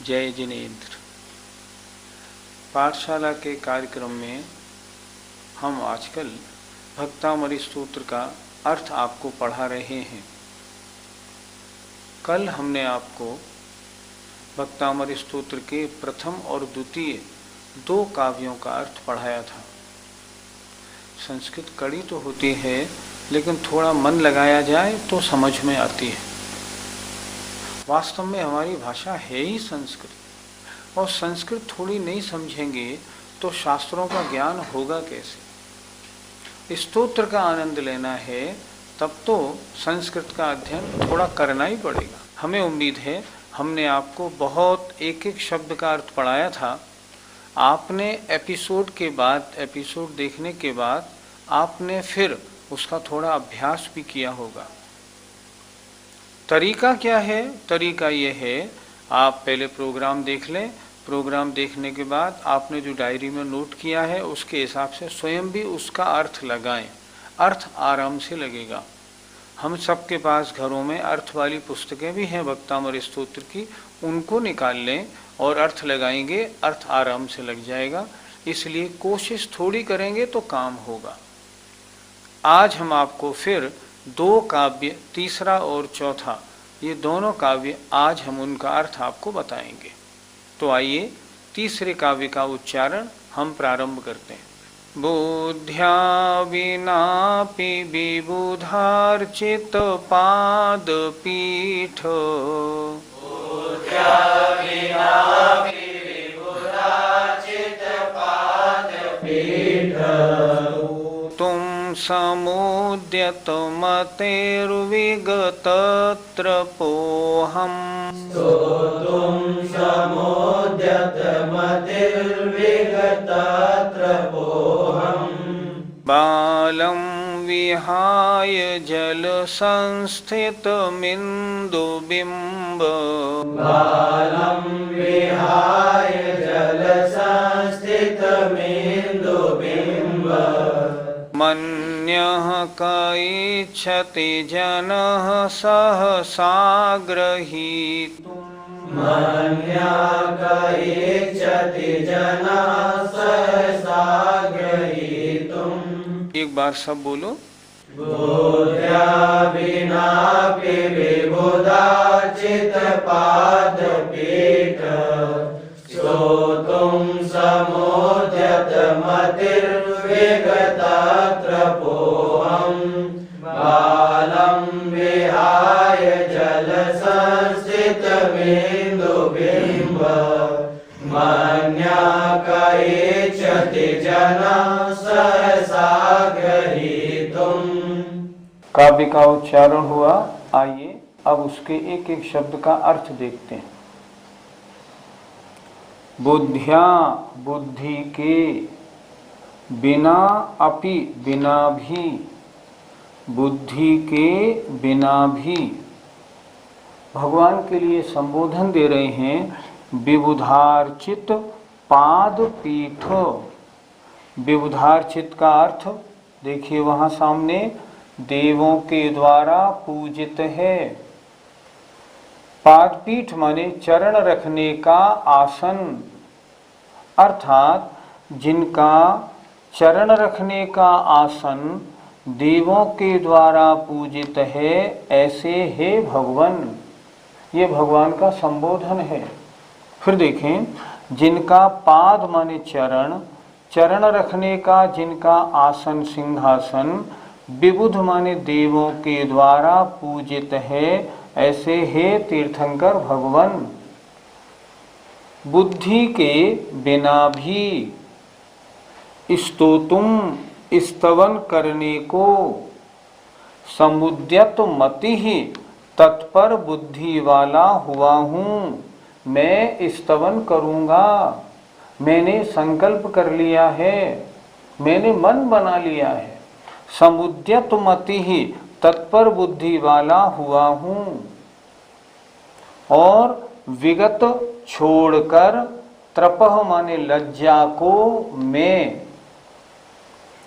जय जिनेन्द्र। पाठशाला के कार्यक्रम में हम आजकल भक्तामरी स्तोत्र का अर्थ आपको पढ़ा रहे हैं। कल हमने आपको भक्तामरी स्तोत्र के प्रथम और द्वितीय दो काव्यों का अर्थ पढ़ाया था। संस्कृत कड़ी तो होती है, लेकिन थोड़ा मन लगाया जाए तो समझ में आती है। वास्तव में हमारी भाषा है ही संस्कृत, और संस्कृत थोड़ी नहीं समझेंगे तो शास्त्रों का ज्ञान होगा कैसे। स्तोत्र का आनंद लेना है तब तो संस्कृत का अध्ययन थोड़ा करना ही पड़ेगा। हमें उम्मीद है हमने आपको बहुत एक एक शब्द का अर्थ पढ़ाया था। आपने एपिसोड के बाद, एपिसोड देखने के बाद आपने फिर उसका थोड़ा अभ्यास भी किया होगा। तरीका क्या है? तरीका ये है, आप पहले प्रोग्राम देख लें। प्रोग्राम देखने के बाद आपने जो डायरी में नोट किया है उसके हिसाब से स्वयं भी उसका अर्थ लगाएं। अर्थ आराम से लगेगा। हम सबके पास घरों में अर्थ वाली पुस्तकें भी हैं भक्तामरी स्तोत्र की, उनको निकाल लें और अर्थ लगाएंगे, अर्थ आराम से लग जाएगा। इसलिए कोशिश थोड़ी करेंगे तो काम होगा। आज हम आपको फिर दो काव्य, तीसरा और चौथा, ये दोनों काव्य आज हम उनका अर्थ आपको बताएंगे। तो आइए तीसरे काव्य का उच्चारण हम प्रारंभ करते हैं। बुद्ध्या विनापि विबुधार्चित पाद पीठ, बुद्ध्या विनापि विबुधार्चित पाद पीठ, तुम समुद्यत मतेर्विगतत्र पोहम्, तुम समुद्यत मतिर्विगतत्र पोहम्, बालं विहाय जल संस्थितमिन्दुबिम्ब, बालं विहाय जल संस्थितमिन्दुबिम्ब, मन्यः क इच्छति जनः सहसाग्रहीतुम्, मन्यः क इच्छति जनः सहसाग्रहीतुम्। एक बार सब बोलो। बुद्ध्या विनापि विबुधार्चित पाद पीठ, श्रोतुं समुद्यत मतिर्विगतत्र पोहम्, बालं विहाय जल संस्थितमिन्दुबिम्ब, मन्यः क इच्छति जनः सहसाग्रहीतुम्। काव्य का उच्चारण हुआ। आइए अब उसके एक एक शब्द का अर्थ देखते हैं। बुद्ध्या, बुद्धि के, बिना अपि, बिना भी, बुद्धि के बिना भी। भगवान के लिए संबोधन दे रहे हैं। विबुधार्चित पाद पीठ। विबुधार्चित का अर्थ देखिए वहाँ सामने, देवों के द्वारा पूजित है। पादपीठ माने चरण रखने का आसन, अर्थात जिनका चरण रखने का आसन देवों के द्वारा पूजित है, ऐसे है भगवान। ये भगवान का संबोधन है। फिर देखें, जिनका पाद माने चरण, चरण रखने का जिनका आसन सिंहासन, विबुध माने देवों के द्वारा पूजित है, ऐसे हे तीर्थंकर भगवान। बुद्धि के बिना भी, स्तोतुम स्तवन करने को, समुद्यत मति ही तत्पर बुद्धि वाला हुआ हूँ। मैं स्तवन करूँगा, मैंने संकल्प कर लिया है, मैंने मन बना लिया है। समुद्यत मति ही तत्पर बुद्धि वाला हुआ हूँ। और विगत छोड़कर, त्रपह माने लज्जा को, मैं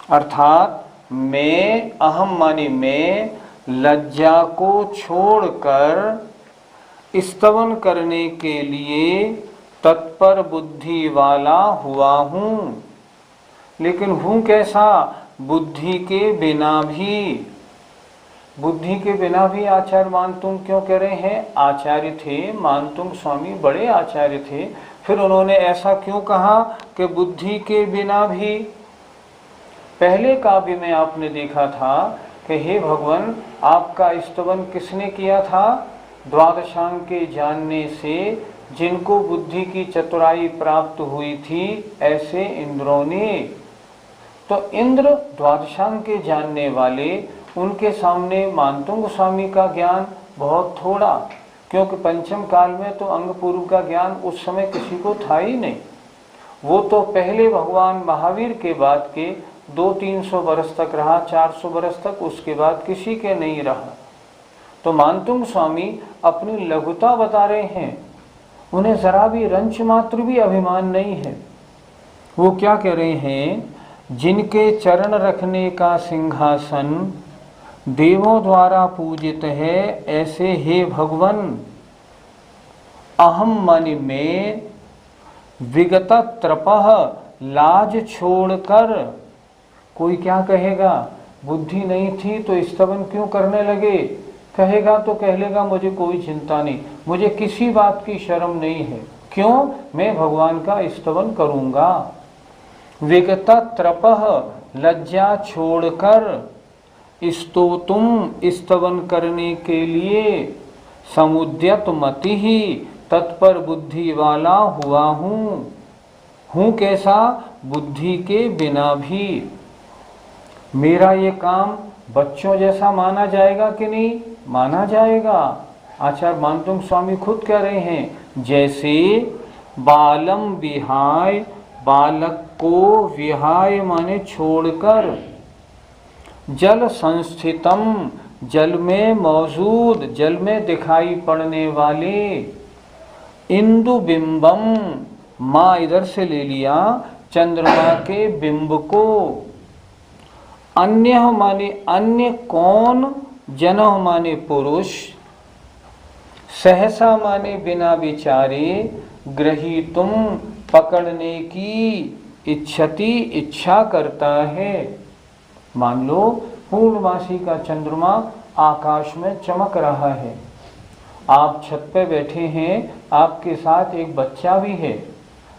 अर्थात मैं, अहम माने मैं, लज्जा को छोड़कर स्तवन करने के लिए तत्पर बुद्धि वाला हुआ हूँ। लेकिन हूँ कैसा? बुद्धि के बिना भी। बुद्धि के बिना भी आचार्य मानतुंग क्यों कह रहे हैं? आचार्य थे मानतुंग स्वामी, बड़े आचार्य थे, फिर उन्होंने ऐसा क्यों कहा कि बुद्धि के बिना भी? पहले काव्य में आपने देखा था कि हे भगवान, आपका स्तवन किसने किया था? द्वादशांग के जानने से जिनको बुद्धि की चतुराई प्राप्त हुई थी, ऐसे इंद्रों ने। तो इंद्र द्वादशांग के जानने वाले, उनके सामने मानतुंग स्वामी का ज्ञान बहुत थोड़ा, क्योंकि पंचम काल में तो अंग पूर्व का ज्ञान उस समय किसी को था ही नहीं। वो तो पहले भगवान महावीर के बाद के 200-300 वर्ष तक रहा, 400 वर्ष तक, उसके बाद किसी के नहीं रहा। तो मानतुंग स्वामी अपनी लघुता बता रहे हैं, उन्हें जरा भी रंच मात्र भी अभिमान नहीं है। वो क्या कह रहे हैं? जिनके चरण रखने का सिंहासन देवों द्वारा पूजित है, ऐसे हे भगवन, अहम माने में, विगत त्रपह लाज छोड़कर। कोई क्या कहेगा? बुद्धि नहीं थी तो स्तवन क्यों करने लगे? कहेगा तो कह लेगा मुझे कोई चिंता नहीं, मुझे किसी बात की शर्म नहीं है। क्यों? मैं भगवान का स्तवन करूंगा। विगत त्रपह लज्जा छोड़कर स्तोतुम स्तवन करने के लिए समुद्यत मति ही तत्पर बुद्धि वाला हुआ हूँ। हूँ कैसा? बुद्धि के बिना भी। मेरा ये काम बच्चों जैसा माना जाएगा कि नहीं? माना जाएगा। आचार्य मानतुंग स्वामी खुद कह रहे हैं, जैसे बालम विहाय, बालक को विहाय माने छोड़कर, जल संस्थितम, जल में मौजूद, जल में दिखाई पड़ने वाले, इंदु बिंबम, माँ इधर से ले लिया, चंद्रमा के बिंब को, अन्य माने अन्य कौन, जन माने पुरुष, सहसा माने बिना विचारे, ग्रहीतुम पकड़ने की, इच्छति इच्छा करता है। मान लो पूर्णमासी का चंद्रमा आकाश में चमक रहा है, आप छत पे बैठे हैं, आपके साथ एक बच्चा भी है।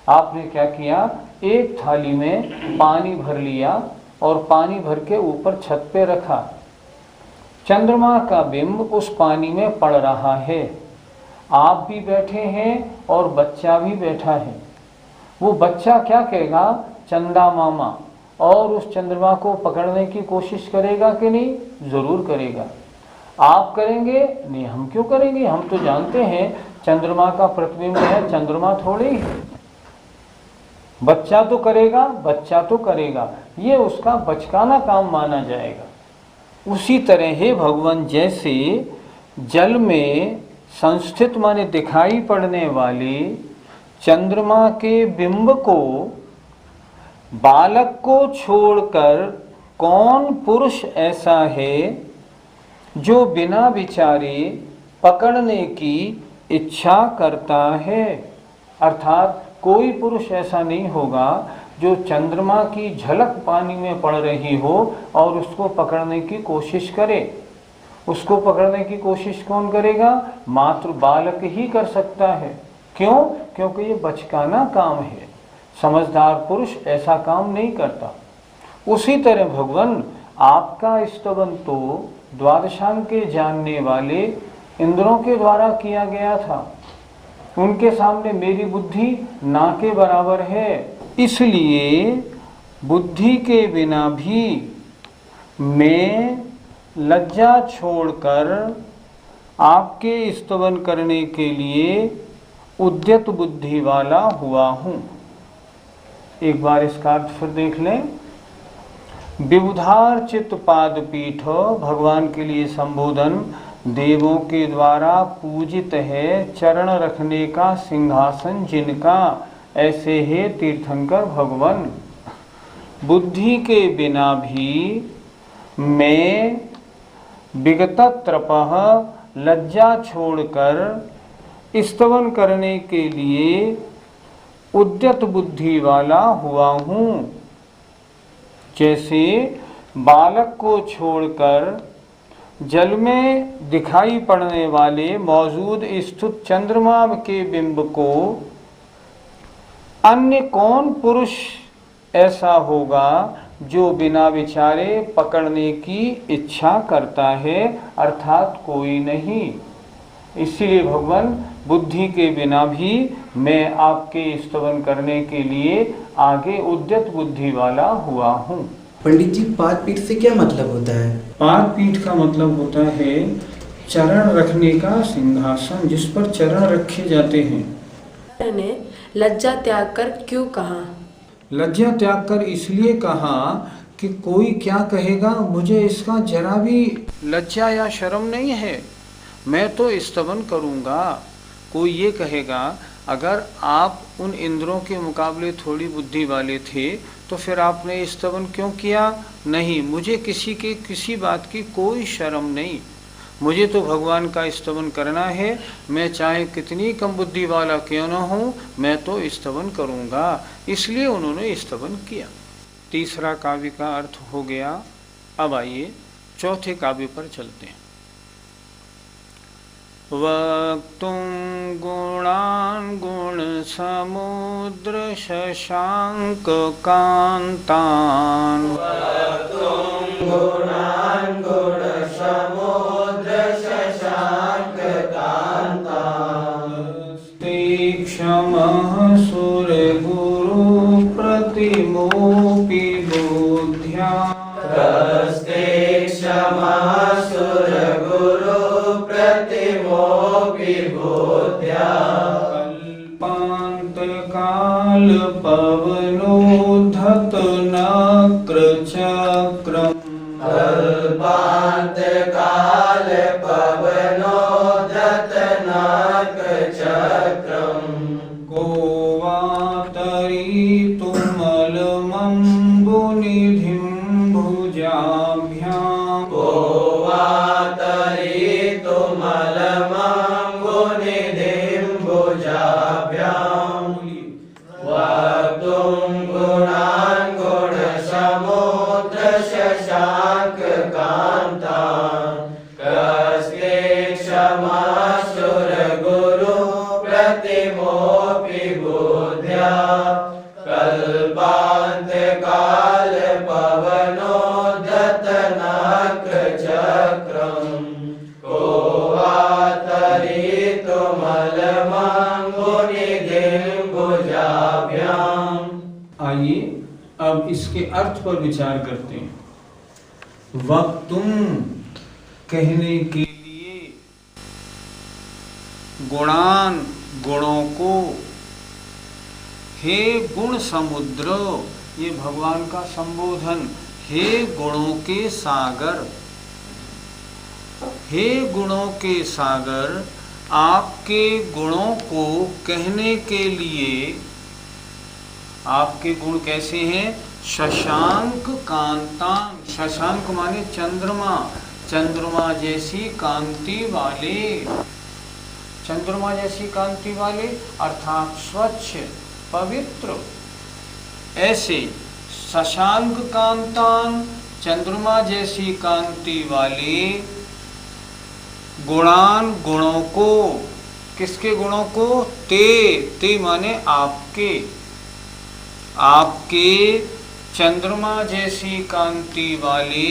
आपने क्या किया? एक थाली में पानी भर लिया और पानी भर के ऊपर छत पे रखा। चंद्रमा का बिंब उस पानी में पड़ रहा है, आप भी बैठे हैं और बच्चा भी बैठा है। वो बच्चा क्या कहेगा? चंदा मामा, और उस चंद्रमा को पकड़ने की कोशिश करेगा कि नहीं? जरूर करेगा। आप करेंगे? नहीं, हम क्यों करेंगे? हम तो जानते हैं चंद्रमा का प्रतिबिंब है, चंद्रमा थोड़े ही है। बच्चा तो करेगा, बच्चा तो करेगा, ये उसका बचकाना काम माना जाएगा। उसी तरह हे भगवान, जैसे जल में संस्थित माने दिखाई पड़ने वाले चंद्रमा के बिंब को, बालक को छोड़कर कौन पुरुष ऐसा है जो बिना विचारे पकड़ने की इच्छा करता है? अर्थात कोई पुरुष ऐसा नहीं होगा जो चंद्रमा की झलक पानी में पड़ रही हो और उसको पकड़ने की कोशिश करे। उसको पकड़ने की कोशिश कौन करेगा? मात्र बालक ही कर सकता है। क्यों? क्योंकि ये बचकाना काम है, समझदार पुरुष ऐसा काम नहीं करता। उसी तरह भगवान, आपका स्तवन तो द्वादशांग के जानने वाले इंद्रों के द्वारा किया गया था, उनके सामने मेरी बुद्धि ना के बराबर है। इसलिए बुद्धि के बिना भी मैं लज्जा छोड़कर आपके स्तवन करने के लिए उद्यत बुद्धि वाला हुआ हूँ। एक बार इसका अर्थ फिर देख लें। विबुधार चित्त पाद पीठ, भगवान के लिए संबोधन, देवों के द्वारा पूजित है चरण रखने का सिंहासन जिनका, ऐसे है तीर्थंकर भगवान। बुद्धि के बिना भी मैं विगत त्रपः लज्जा छोड़कर स्तवन करने के लिए उद्यत बुद्धि वाला हुआ हूँ। जैसे बालक को छोड़कर जल में दिखाई पड़ने वाले मौजूद स्थित चंद्रमा के बिंब को अन्य कौन पुरुष ऐसा होगा जो बिना विचारे पकड़ने की इच्छा करता है, अर्थात कोई नहीं। इसीलिए भगवान बुद्धि के बिना भी मैं आपके स्तवन करने के लिए आगे उद्यत बुद्धि वाला हुआ हूँ। पंडित जी, पाद पीठ से क्या मतलब होता है? पाद पीठ का मतलब होता है चरण रखने का सिंहासन, जिस पर चरण रखे जाते हैं। ने लज्जा त्याग कर क्यों कहा? लज्जा त्याग कर इसलिए कहा कि कोई क्या कहेगा, मुझे इसका जरा भी लज्जा या शर्म नहीं है, मैं तो स्तवन करूँगा। कोई ये कहेगा अगर आप उन इंद्रों के मुकाबले थोड़ी बुद्धि वाले थे तो फिर आपने स्तवन क्यों किया? नहीं, मुझे किसी बात की कोई शर्म नहीं, मुझे तो भगवान का स्तवन करना है। मैं चाहे कितनी कम बुद्धि वाला क्यों न हूँ, मैं तो स्तवन करूँगा। इसलिए उन्होंने स्तवन किया। तीसरा काव्य का अर्थ हो गया। अब आइए चौथे काव्य पर चलते हैं। वक्तुं गुणान् गुण समुद्र शशांक कांतान्, गुणान् गुण समुद्र शशांक कांतान्, तीक्ष्णः सुर गुरु प्रतिमोऽपि बुद्ध्या, तीक्ष्णः सुर गुरु प्रतिमोऽपि बुद्ध्या, कल्पान्तकाल पवनोद्धत नक्र चक्रम्, कल्पान्तकाल पवनोद्धत नक्र चक्रम्, को वातरीतुमलमम्बुनिधिं भुजाभ्याम्, को वातरीतुमलमम्बुनिधिं भुजाभ्याम्, वक्तुं गुणान् गुण समुद्र शशांक कांतान्, कस्तीक्ष्णः सुर गुरु प्रतिमोऽपि बुद्ध्या, कल्पान्तकाल पवनोद्धत नक्र चक्रम्, को वातरीतुमलमम्बुनिधिं भुजाभ्याम्। आइए अब इसके अर्थ पर विचार करते हैं। वक्तुम कहने के लिए, गुणान गुणों को, हे गुण समुद्र, ये भगवान का संबोधन, हे गुणों के सागर, हे गुणों के सागर, आपके गुणों को कहने के लिए। आपके गुण कैसे हैं? शशांक कांतान, शशांक माने चंद्रमा, चंद्रमा जैसी कांति वाले, चंद्रमा जैसी कांति वाले अर्थात स्वच्छ पवित्र। ऐसे शशांक कांतान, चंद्रमा जैसी कांति वाले, गुणान गुणों को, किसके गुणों को? ते माने आपके, आपके चंद्रमा जैसी कांति वाले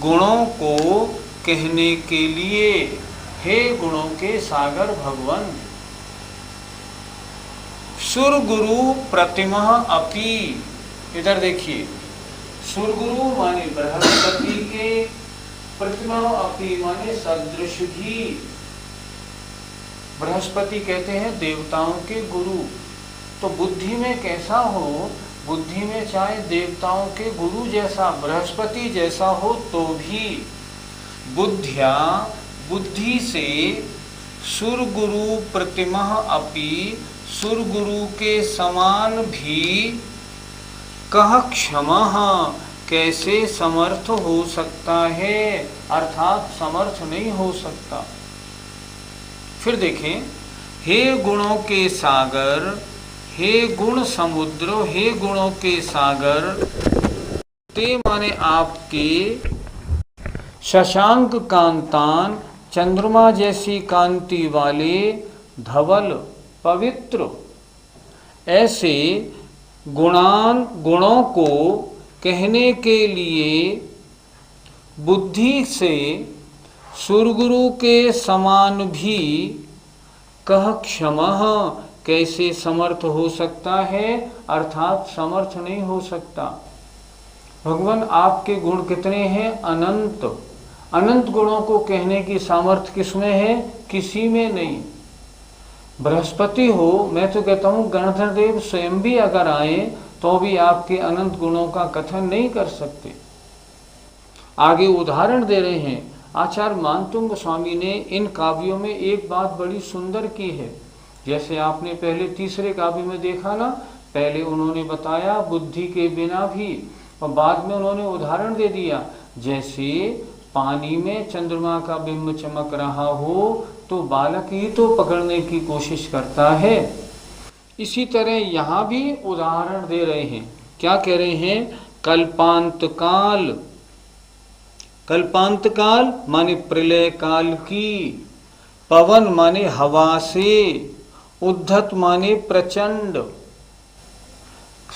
गुणों को कहने के लिए, हे गुणों के सागर भगवान। सुरगुरु प्रतिमा अपि, इधर देखिए, सुरगुरु माने बृहस्पति के, प्रतिमा अपि माने सदृश भी। बृहस्पति कहते हैं देवताओं के गुरु, तो बुद्धि में कैसा हो, बुद्धि में चाहे देवताओं के गुरु जैसा बृहस्पति जैसा हो तो भी बुद्धिया बुद्धि से सुरगुरु प्रतिमा अपि सुरगुरु के समान भी कह क्षमः कैसे समर्थ हो सकता है, अर्थात समर्थ नहीं हो सकता। फिर देखें, हे गुणों के सागर, हे गुण समुद्र, हे गुणों के सागर, ते माने आपके शशांक कांतान चंद्रमा जैसी कांति वाले धवल पवित्र, ऐसे गुणों को कहने के लिए बुद्धि से सुरगुरु के समान भी कह क्षमः कैसे समर्थ हो सकता है, अर्थात समर्थ नहीं हो सकता। भगवान आपके गुण कितने हैं? अनंत। अनंत गुणों को कहने की सामर्थ्य किसमें है? किसी में नहीं। बृहस्पति हो, मैं तो कहता हूँ गणधर देव स्वयं भी अगर आए तो भी आपके अनंत गुणों का कथन नहीं कर सकते। आगे उदाहरण दे रहे हैं। आचार्य मानतुंग स्वामी ने इन काव्यों में एक बात बड़ी सुंदर की है। जैसे आपने पहले तीसरे काव्य में देखा ना, पहले उन्होंने बताया बुद्धि के बिना भी, और बाद में उन्होंने उदाहरण दे दिया। जैसे पानी में चंद्रमा का बिंब चमक रहा हो तो बालक ही तो पकड़ने की कोशिश करता है, इसी तरह यहाँ भी उदाहरण दे रहे हैं। क्या कह रहे हैं? कल्पांत काल, कल्पांत काल माने प्रलय काल की, पवन माने हवा से, उद्धत माने प्रचंड।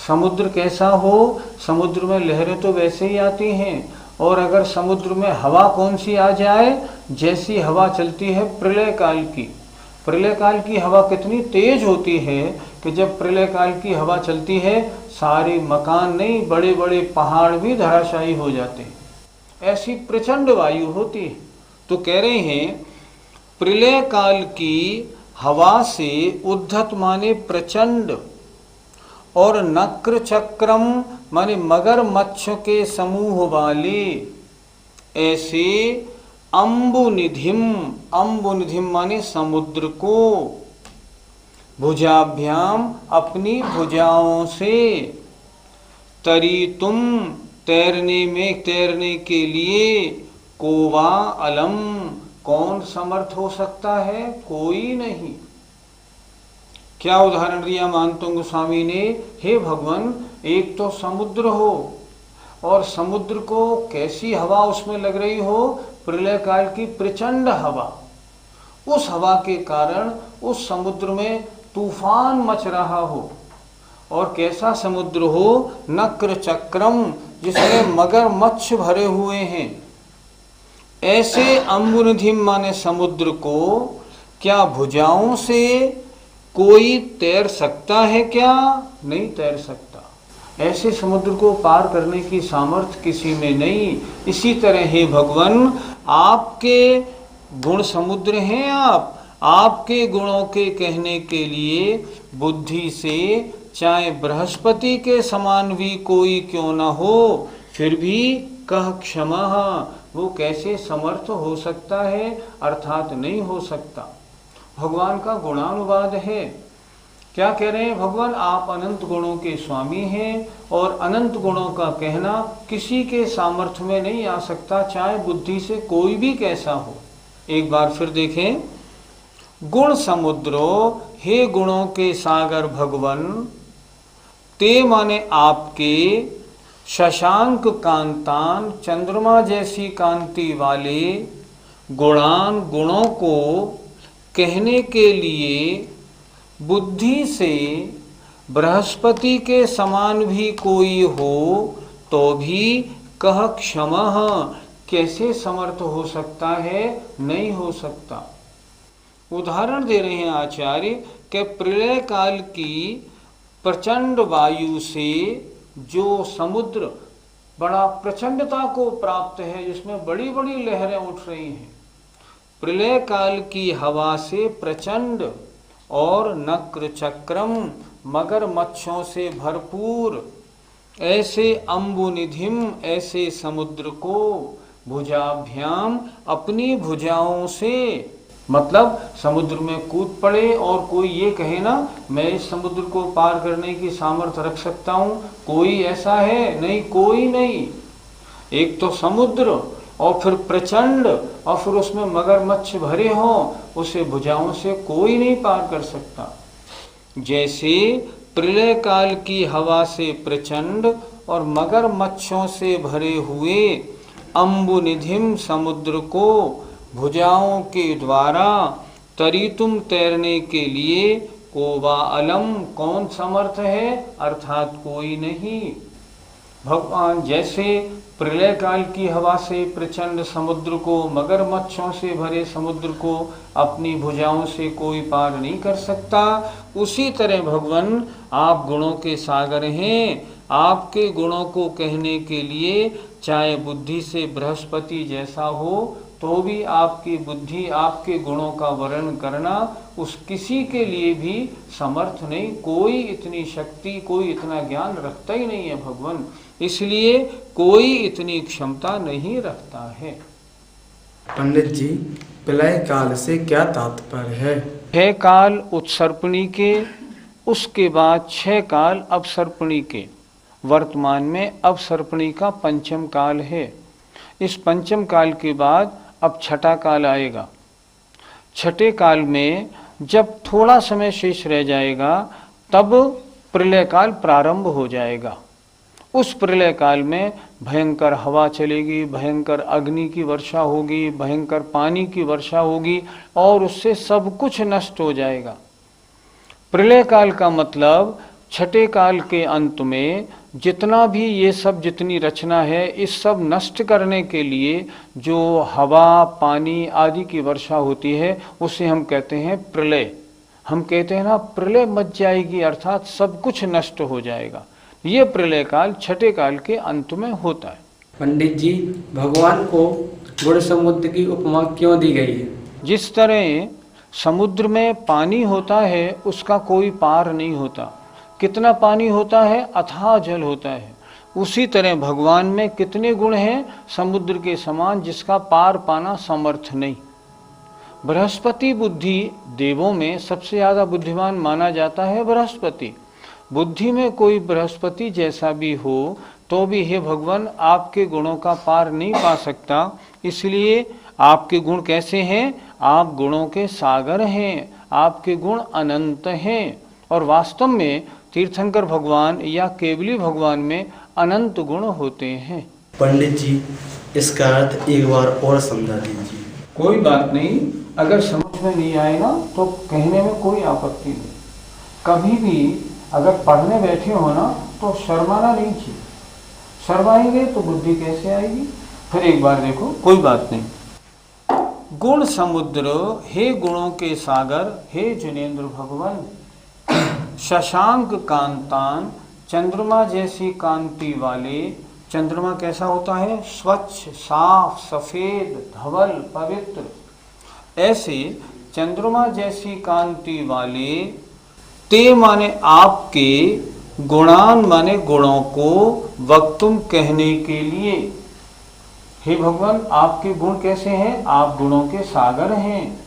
समुद्र कैसा हो? समुद्र में लहरें तो वैसे ही आती हैं, और अगर समुद्र में हवा कौन सी आ जाए, जैसी हवा चलती है प्रलय काल की। प्रलय काल की हवा कितनी तेज होती है कि जब प्रलय काल की हवा चलती है सारे मकान नहीं, बड़े बड़े पहाड़ भी धराशायी हो जाते हैं, ऐसी प्रचंड वायु होती है। तो कह रहे हैं प्रलय काल की हवा से, उद्धत माने प्रचंड, और नक्र चक्रम माने मगरमच्छ के समूह वाले, ऐसे अम्बुनिधिम, अम्बुनिधिम माने समुद्र को, भुजाभ्याम अपनी भुजाओं से, तरीतुम तैरने में, तैरने के लिए, कोवा अलम कौन समर्थ हो सकता है? कोई नहीं। क्या उदाहरण दिया मानतुंग स्वामी ने? हे भगवान, एक तो समुद्र हो, और समुद्र को कैसी हवा उसमें लग रही हो? प्रलय काल की प्रचंड हवा। उस हवा के कारण उस समुद्र में तूफान मच रहा हो, और कैसा समुद्र हो? नक्र चक्रम, जिसमें मगरमच्छ भरे हुए हैं। ऐसे अम्बुनिधिम माने समुद्र को क्या भुजाओं से कोई तैर सकता है क्या? नहीं तैर सकता। ऐसे समुद्र को पार करने की सामर्थ्य किसी में नहीं। इसी तरह हे भगवान, आपके गुण समुद्र हैं आप। आपके गुणों के कहने के लिए बुद्धि से चाहे बृहस्पति के समान भी कोई क्यों न हो, फिर भी कह क्षमा, वो कैसे समर्थ हो सकता है, अर्थात नहीं हो सकता। भगवान का गुणानुवाद है। क्या कह रहे हैं भगवान? आप अनंत गुणों के स्वामी हैं, और अनंत गुणों का कहना किसी के सामर्थ्य में नहीं आ सकता, चाहे बुद्धि से कोई भी कैसा हो। एक बार फिर देखें, गुण समुद्रो, हे गुणों के सागर भगवन, ते माने आपके, शशांक कांतान चंद्रमा जैसी कांति वाले, गुणान गुणों को कहने के लिए बुद्धि से बृहस्पति के समान भी कोई हो तो भी कह क्षमः कैसे समर्थ हो सकता है? नहीं हो सकता। उदाहरण दे रहे हैं आचार्य कि प्रलय काल की प्रचंड वायु से जो समुद्र बड़ा प्रचंडता को प्राप्त है, जिसमें बड़ी बड़ी लहरें उठ रही हैं। प्रलय काल की हवा से प्रचंड और नक्र चक्रम मगर मच्छों से भरपूर ऐसे अम्बुनिधिम, ऐसे समुद्र को भुजाभ्याम, अपनी भुजाओं से, मतलब समुद्र में कूद पड़े और कोई ये कहे ना मैं इस समुद्र को पार करने की सामर्थ्य रख सकता हूं, कोई ऐसा है? नहीं, कोई नहीं। एक तो समुद्र और फिर प्रचंड और फिर उसमें मगरमच्छ भरे हों, उसे भुजाओं से कोई नहीं पार कर सकता। जैसे प्रलय काल की हवा से प्रचंड और मगरमच्छों से भरे हुए अम्बुनिधिम समुद्र को भुजाओं के द्वारा तरीतुम तैरने के लिए कोवा अलम, कौन समर्थ है? अर्थात कोई नहीं। भगवान जैसे प्रलय काल की हवा से प्रचंड समुद्र को, मगरमच्छों से भरे समुद्र को अपनी भुजाओं से कोई पार नहीं कर सकता, उसी तरह भगवान आप गुणों के सागर हैं। आपके गुणों को कहने के लिए चाहे बुद्धि से बृहस्पति जैसा हो तो भी आपकी बुद्धि, आपके गुणों का वर्णन करना उस किसी के लिए भी समर्थ नहीं। कोई इतनी शक्ति, कोई इतना ज्ञान रखता ही नहीं है भगवान, इसलिए कोई इतनी क्षमता नहीं रखता है। पंडित जी, प्रलय काल से क्या तात्पर्य है? 6 काल उत्सर्पणी के, उसके बाद 6 काल अपसर्पणी के। वर्तमान में अपसर्पणी का पंचम काल है। इस पंचम काल के बाद अब छठा काल आएगा। छठे काल में जब थोड़ा समय शेष रह जाएगा तब प्रलय काल प्रारंभ हो जाएगा। उस प्रलय काल में भयंकर हवा चलेगी, भयंकर अग्नि की वर्षा होगी, भयंकर पानी की वर्षा होगी और उससे सब कुछ नष्ट हो जाएगा। प्रलय काल का मतलब छठे काल के अंत में जितना भी ये सब, जितनी रचना है, इस सब नष्ट करने के लिए जो हवा, पानी आदि की वर्षा होती है उसे हम कहते हैं प्रलय। हम कहते हैं ना प्रलय मच जाएगी, अर्थात सब कुछ नष्ट हो जाएगा। ये प्रलय काल छठे काल के अंत में होता है। पंडित जी, भगवान को गुण समुद्र की उपमा क्यों दी गई है? जिस तरह समुद्र में पानी होता है उसका कोई पार नहीं होता, कितना पानी होता है? अथाह जल होता है। उसी तरह भगवान में कितने गुण हैं? समुद्र के समान, जिसका पार पाना समर्थ नहीं। बृहस्पति बुद्धि, देवों में सबसे ज़्यादा बुद्धिमान माना जाता है बृहस्पति। बुद्धि में कोई बृहस्पति जैसा भी हो तो भी हे भगवान आपके गुणों का पार नहीं पा सकता। इसलिए आपके गुण कैसे हैं? आप गुणों के सागर हैं, आपके गुण अनंत हैं। और वास्तव में तीर्थंकर भगवान या केवली भगवान में अनंत गुण होते हैं। पंडित जी, इसका अर्थ एक बार और समझा दीजिए। कोई बात नहीं, अगर समझ में नहीं आए ना तो कहने में कोई आपत्ति नहीं। कभी भी अगर पढ़ने बैठे हो ना तो शर्माना नहीं चाहिए। शर्माएंगे तो बुद्धि कैसे आएगी? फिर एक बार देखो, कोई बात नहीं। गुण समुद्र, हे गुणों के सागर, हे जिनेंद्र भगवान, शशांक कांतान, चंद्रमा जैसी कांति वाले। चंद्रमा कैसा होता है? स्वच्छ, साफ, सफेद, धवल, पवित्र। ऐसे चंद्रमा जैसी कांति वाले ते माने आपके, गुणान माने गुणों को, वक्तुम कहने के लिए। हे भगवान आपके गुण कैसे हैं? आप गुणों के सागर हैं।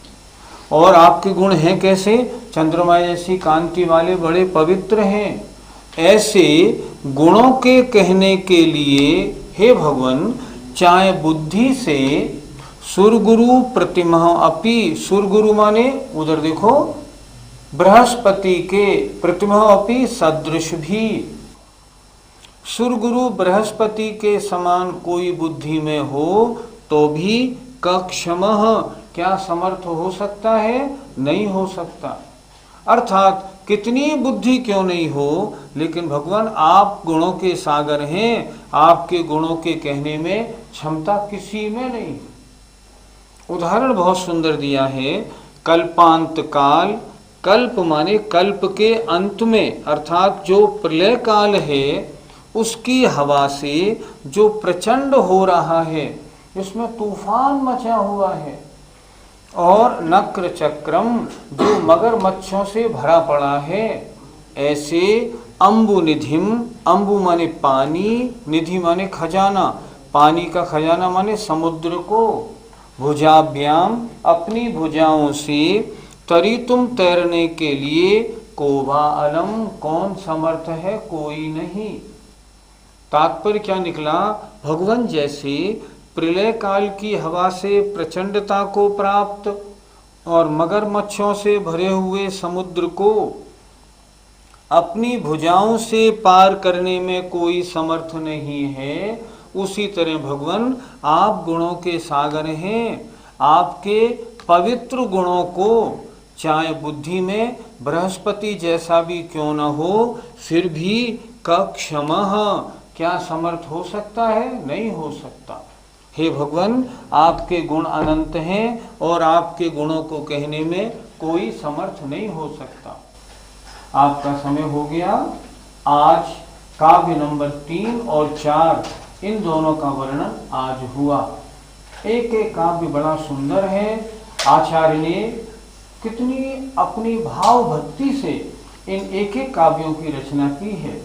और आपके गुण हैं कैसे? चंद्रमा जैसी कांति वाले, बड़े पवित्र हैं। ऐसे गुणों के कहने के लिए हे भगवान चाहे बुद्धि से सुरगुरु प्रतिमा अपि, सुरगुरु माने उधर देखो बृहस्पति के, प्रतिमा अपि सदृश भी, सुरगुरु बृहस्पति के समान कोई बुद्धि में हो तो भी कक्षमः, क्या समर्थ हो सकता है? नहीं हो सकता। अर्थात कितनी बुद्धि क्यों नहीं हो, लेकिन भगवान आप गुणों के सागर हैं, आपके गुणों के कहने में क्षमता किसी में नहीं। उदाहरण बहुत सुंदर दिया है, कल्पांत काल। कल्प माने कल्प के अंत में, अर्थात जो प्रलय काल है उसकी हवा से जो प्रचंड हो रहा है, इसमें तूफान मचा हुआ है, और नक्र चक्रम जो मगरमच्छों से भरा पड़ा है, ऐसे अम्बु निधिम, अम्बु माने पानी, निधि माने खजाना, पानी का खजाना माने समुद्र को, भुजाभ्याम अपनी भुजाओं से, तरी तुम तैरने के लिए, कोवा अलम कौन समर्थ है, कोई नहीं। तात्पर्य क्या निकला, भगवान जैसे प्रलय काल की हवा से प्रचंडता को प्राप्त और मगरमच्छों से भरे हुए समुद्र को अपनी भुजाओं से पार करने में कोई समर्थ नहीं है, उसी तरह भगवान आप गुणों के सागर हैं। आपके पवित्र गुणों को चाहे बुद्धि में बृहस्पति जैसा भी क्यों न हो, फिर भी कक्षमः क्या समर्थ हो सकता है, नहीं हो सकता। हे भगवान, आपके गुण अनंत हैं और आपके गुणों को कहने में कोई समर्थ नहीं हो सकता। आपका समय हो गया। आज काव्य नंबर 3 और 4 इन दोनों का वर्णन आज हुआ। एक एक काव्य बड़ा सुंदर है। आचार्य ने कितनी अपनी भाव भक्ति से इन एक एक काव्यों की रचना की है।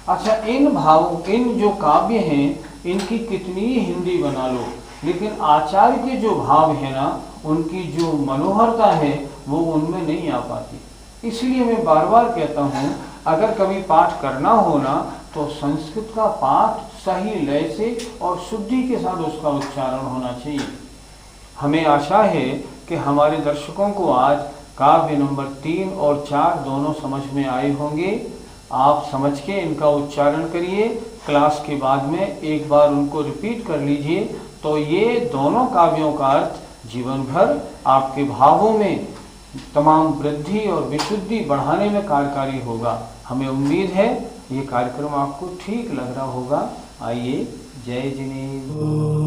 अच्छा, इन जो काव्य हैं इनकी कितनी हिंदी बना लो, लेकिन आचार्य के जो भाव है ना, उनकी जो मनोहरता है वो उनमें नहीं आ पाती। इसलिए मैं बार बार कहता हूँ, अगर कभी पाठ करना हो ना तो संस्कृत का पाठ सही लय से और शुद्धि के साथ उसका उच्चारण होना चाहिए। हमें आशा है कि हमारे दर्शकों को आज काव्य नंबर 3 और 4 दोनों समझ में आए होंगे। आप समझ के इनका उच्चारण करिए। क्लास के बाद में एक बार उनको रिपीट कर लीजिए, तो ये दोनों काव्यों का अर्थ जीवन भर आपके भावों में तमाम वृद्धि और विशुद्धि बढ़ाने में कार्यकारी होगा। हमें उम्मीद है ये कार्यक्रम आपको ठीक लग रहा होगा। आइए, जय जिनेन्द्र।